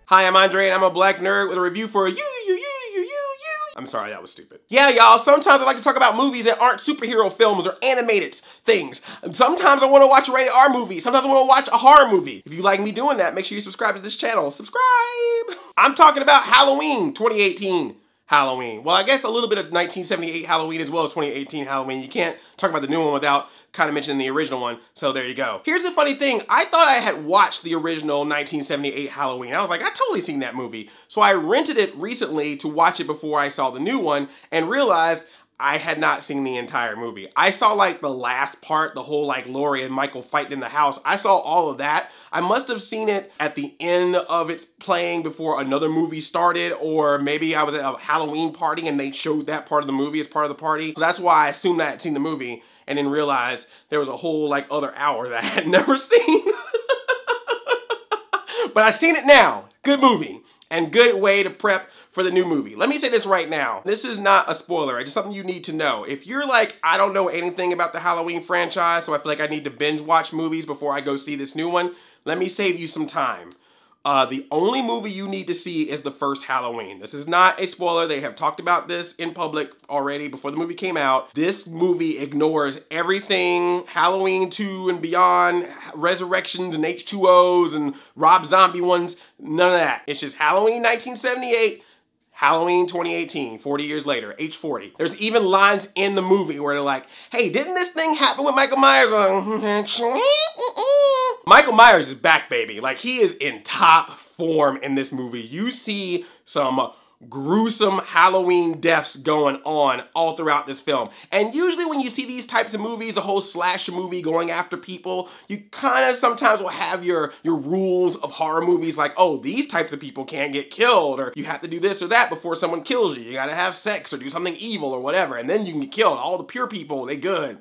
Hi, I'm Andre, and I'm a black nerd with a review for you. I'm sorry, that was stupid. Yeah, y'all, sometimes I like to talk about movies that aren't superhero films or animated things. Sometimes I want to watch a rated R movie. Sometimes I want to watch a horror movie. If you like me doing that, make sure you subscribe to this channel. Subscribe! I'm talking about Halloween 2018. Halloween. Well, I guess a little bit of 1978 Halloween as well as 2018 Halloween. You can't talk about the new one without kind of mentioning the original one, so there you go. Here's the funny thing, I thought I had watched the original 1978 Halloween. I was like, I totally seen that movie. So I rented it recently to watch it before I saw the new one and realized I had not seen the entire movie. I saw like the last part, the whole like Laurie and Michael fighting in the house. I saw all of that. I must have seen it at the end of it playing before another movie started, or maybe I was at a Halloween party and they showed that part of the movie as part of the party. So that's why I assumed I had seen the movie and then realized there was a whole like other hour that I had never seen. But I've seen it now. Good movie. And good way to prep for the new movie. Let me say this right now. This is not a spoiler. It's just something you need to know. If you're like, I don't know anything about the Halloween franchise, so I feel like I need to binge watch movies before I go see this new one, let me save you some time. The only movie you need to see is the first Halloween. This is not a spoiler. They have talked about this in public already before the movie came out. This movie ignores everything Halloween 2 and beyond, Resurrections and H2Os and Rob Zombie ones, none of that. It's just Halloween 1978, Halloween 2018, 40 years later, H40. There's even lines in the movie where they're like, hey, didn't this thing happen with Michael Myers? Actually, Michael Myers is back, baby. Like, he is in top form in this movie. You see some gruesome Halloween deaths going on all throughout this film. And usually when you see these types of movies, a whole slasher movie going after people, you kind of sometimes will have your rules of horror movies like, oh, these types of people can't get killed, or you have to do this or that before someone kills you. You gotta have sex or do something evil or whatever, and then you can get killed. All the pure people, they good.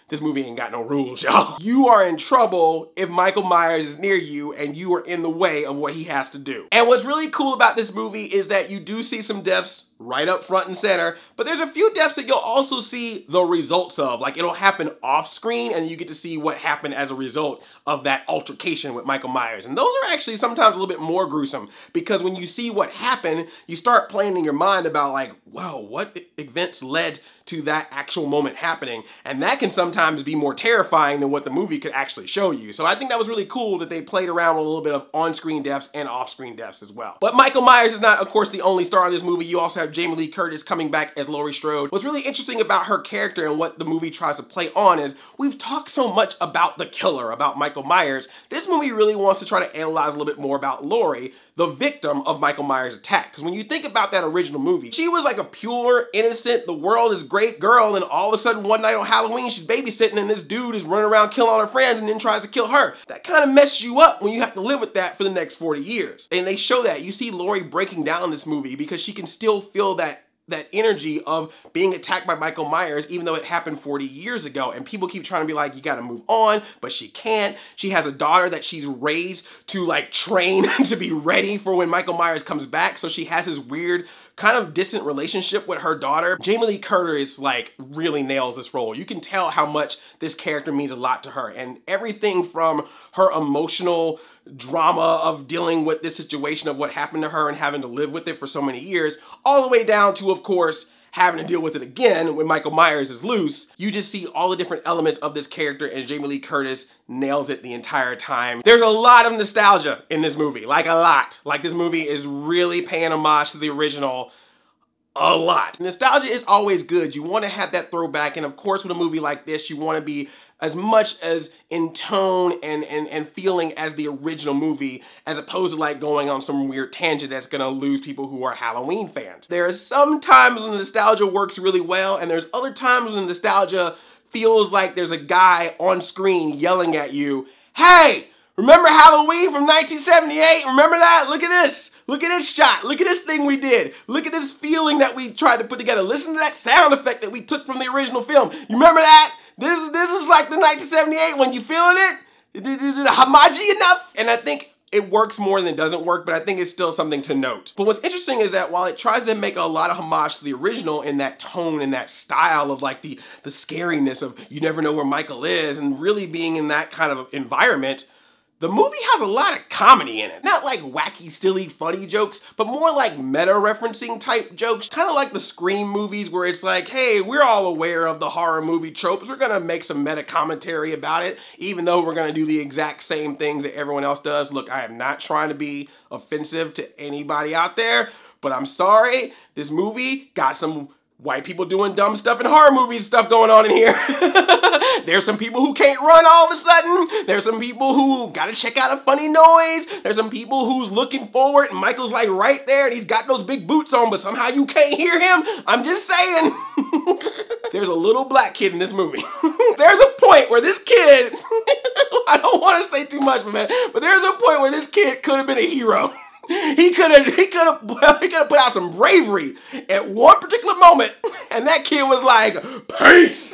This movie ain't got no rules, y'all. You are in trouble if Michael Myers is near you and you are in the way of what he has to do. And what's really cool about this movie is that you do see some deaths right up front and center, but there's a few deaths that you'll also see the results of. Like, it'll happen off screen and you get to see what happened as a result of that altercation with Michael Myers. And those are actually sometimes a little bit more gruesome, because when you see what happened, you start playing in your mind about like, wow, what events led to that actual moment happening? And that can sometimes be more terrifying than what the movie could actually show you. So I think that was really cool that they played around with a little bit of on-screen deaths and off-screen deaths as well. But Michael Myers is not, of course, the only star of this movie. You also have Jamie Lee Curtis coming back as Laurie Strode. What's really interesting about her character and what the movie tries to play on is we've talked so much about the killer, about Michael Myers. This movie really wants to try to analyze a little bit more about Laurie, the victim of Michael Myers' attack. Because when you think about that original movie, she was like a pure, innocent, the world is great girl, and all of a sudden one night on Halloween she's babysitting and this dude is running around killing all her friends and then tries to kill her. That kind of messes you up when you have to live with that for the next 40 years. And they show that. You see Laurie breaking down this movie because she can still feel that energy of being attacked by Michael Myers, even though it happened 40 years ago. And people keep trying to be like, you gotta move on, but she can't. She has a daughter that she's raised to like train to be ready for when Michael Myers comes back. So she has this weird kind of distant relationship with her daughter. Jamie Lee Curtis like really nails this role. You can tell how much this character means a lot to her, and everything from her emotional drama of dealing with this situation of what happened to her and having to live with it for so many years, all the way down to, of course, having to deal with it again when Michael Myers is loose. You just see all the different elements of this character, and Jamie Lee Curtis nails it the entire time. There's a lot of nostalgia in this movie, like a lot. Like, this movie is really paying homage to the original a lot. Nostalgia is always good. You want to have that throwback, and of course with a movie like this, you want to be as much as in tone and feeling as the original movie, as opposed to like going on some weird tangent that's gonna lose people who are Halloween fans. There are some times when the nostalgia works really well, and there's other times when nostalgia feels like there's a guy on screen yelling at you, hey, remember Halloween from 1978? Remember that? Look at this. Look at this shot. Look at this thing we did. Look at this feeling that we tried to put together. Listen to that sound effect that we took from the original film. You remember that? This is like the 1978 one. You feeling it? Is it homage enough? And I think it works more than it doesn't work, but I think it's still something to note. But what's interesting is that while it tries to make a lot of homage to the original in that tone and that style of like the scariness of you never know where Michael is and really being in that kind of environment, The movie has a lot of comedy in it. Not like wacky, silly, funny jokes, but more like meta-referencing type jokes. Kind of like the Scream movies where it's like, hey, we're all aware of the horror movie tropes. We're gonna make some meta commentary about it, even though we're gonna do the exact same things that everyone else does. Look, I am not trying to be offensive to anybody out there, but I'm sorry, this movie got some white people doing dumb stuff and horror movie stuff going on in here. There's some people who can't run all of a sudden. There's some people who gotta check out a funny noise. There's some people who's looking forward and Michael's like right there and he's got those big boots on, but somehow you can't hear him. I'm just saying. There's a little black kid in this movie. There's a point where this kid, I don't want to say too much, man, but there's a point where this kid could have been a hero. He could have put out some bravery at one particular moment, and that kid was like, peace.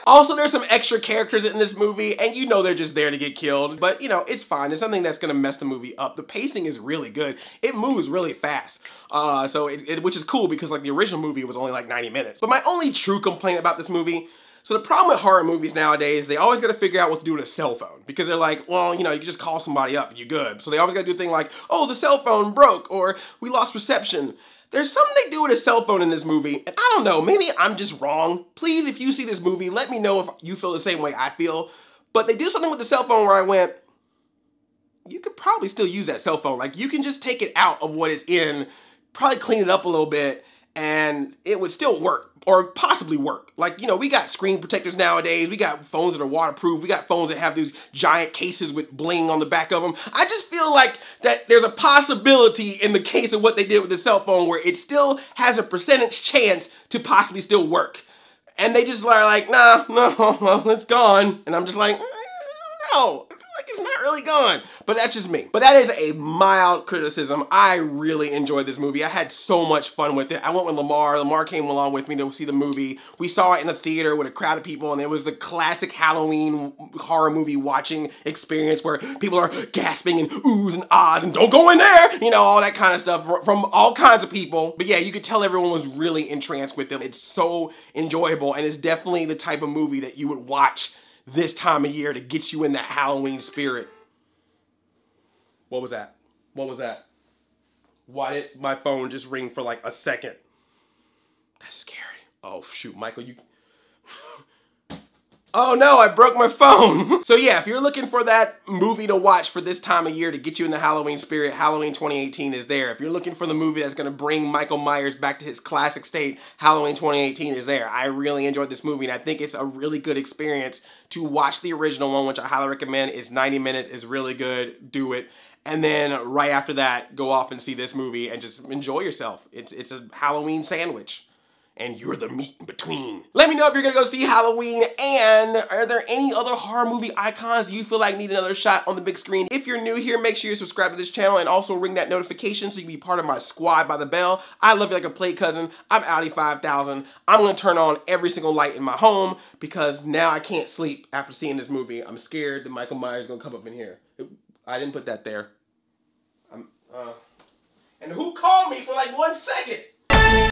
Also, there's some extra characters in this movie, and you know they're just there to get killed, but you know, it's fine. There's something that's gonna mess the movie up. The pacing is really good. It moves really fast, which is cool because like the original movie was only like 90 minutes. But my only true complaint about this movie, so the problem with horror movies nowadays, they always gotta figure out what to do with a cell phone. Because they're like, well, you know, you can just call somebody up and you're good. So they always gotta do a thing like, oh, the cell phone broke, or we lost reception. There's something they do with a cell phone in this movie, and I don't know, maybe I'm just wrong. Please, if you see this movie, let me know if you feel the same way I feel. But they do something with the cell phone where I went, you could probably still use that cell phone. Like, you can just take it out of what it's in, probably clean it up a little bit, and it would still work, or possibly work. Like, you know, we got screen protectors nowadays. We got phones that are waterproof. We got phones that have these giant cases with bling on the back of them. I just feel like that there's a possibility in the case of what they did with the cell phone where it still has a percentage chance to possibly still work. And they just are like, nah, no, well, it's gone. And I'm just like, no. Like it's not really gone, but that's just me. But that is a mild criticism. I really enjoyed this movie. I had so much fun with it. I went with Lamar. Lamar came along with me to see the movie. We saw it in a theater with a crowd of people, and it was the classic Halloween horror movie watching experience where people are gasping and oohs and ahs and don't go in there, you know, all that kind of stuff from all kinds of people. But yeah, you could tell everyone was really entranced with it. It's so enjoyable, and it's definitely the type of movie that you would watch this time of year to get you in that Halloween spirit. What was that? What was that? Why did my phone just ring for like a second? That's scary. Oh shoot, Michael, you... Oh no, I broke my phone. So yeah, if you're looking for that movie to watch for this time of year to get you in the Halloween spirit, Halloween 2018 is there. If you're looking for the movie that's gonna bring Michael Myers back to his classic state, Halloween 2018 is there. I really enjoyed this movie, and I think it's a really good experience to watch the original one, which I highly recommend. It's 90 minutes, it's really good, do it. And then right after that, go off and see this movie and just enjoy yourself. It's a Halloween sandwich. And you're the meat in between. Let me know if you're gonna go see Halloween, and are there any other horror movie icons you feel like need another shot on the big screen? If you're new here, make sure you subscribe to this channel and also ring that notification so you can be part of my squad by the bell. I love you like a play cousin. I'm Audi 5000. I'm gonna turn on every single light in my home because now I can't sleep after seeing this movie. I'm scared that Michael Myers is gonna come up in here. I didn't put that there. And who called me for like 1 second?